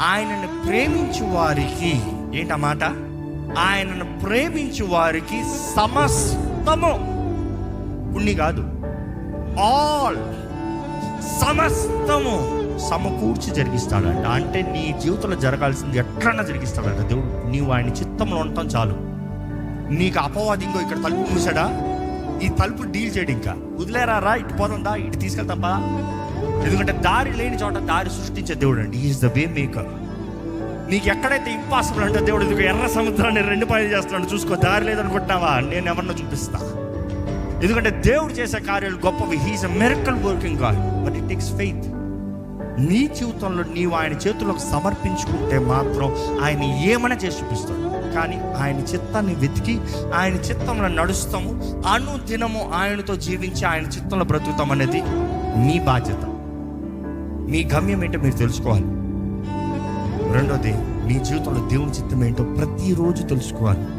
ఆయనను ప్రేమించు వారికి ఏంటన్నమాట, ఆయనను ప్రేమించు వారికి సమస్తము, కొన్ని కాదు, ఆల్, సమస్తము సమకూర్చి జరిగిస్తాడంట. అంటే నీ జీవితంలో జరగాల్సింది ఎట్లన్నా జరిగిస్తాడంట దేవుడు. నీవు ఆయన చిత్తంలో ఉండటం చాలు. నీకు అపవాది ఇంకో ఇక్కడ తలుపు మూసాడా, ఈ తలుపు డీల్ చేయడు, ఇంకా వదిలేరా, ఇటు పోతుందా, ఇటు తీసుకెళ్తాపా. ఎందుకంటే దారి లేని చోట దారి సృష్టించే దేవుడు అండి. Is the way maker. నీకు ఎక్కడైతే ఇంపాసిబుల్ అంటే దేవుడు ఎందుకు ఎర్ర సముద్రాన్ని రెండు పాయలు చేస్తున్నాడు చూసుకో. దారి లేదనుకుంటున్నావా, నేను ఎవరినో చూపిస్తా. ఎందుకంటే దేవుడు చేసే కార్యాలు గొప్పవి. He's a miracle working God, but it takes faith. నీ జీవితంలో నీవు ఆయన చేతులకు సమర్పించుకుంటే మాత్రం ఆయన ఏమైనా చేసి చూపిస్తాడు. కానీ ఆయన చిత్తాన్ని వెతికి ఆయన చిత్తంలో నడుస్తాము, అనుదినము ఆయనతో జీవించి ఆయన చిత్తంలో బ్రతుకుతాం అనేది మీ బాధ్యత. మీ గమ్యం ఏంటో మీరు తెలుసుకోవాలి. రెండోది, మీ జీవితంలో దేవుని చిత్తం ఏంటో ప్రతిరోజు తెలుసుకోవాలి.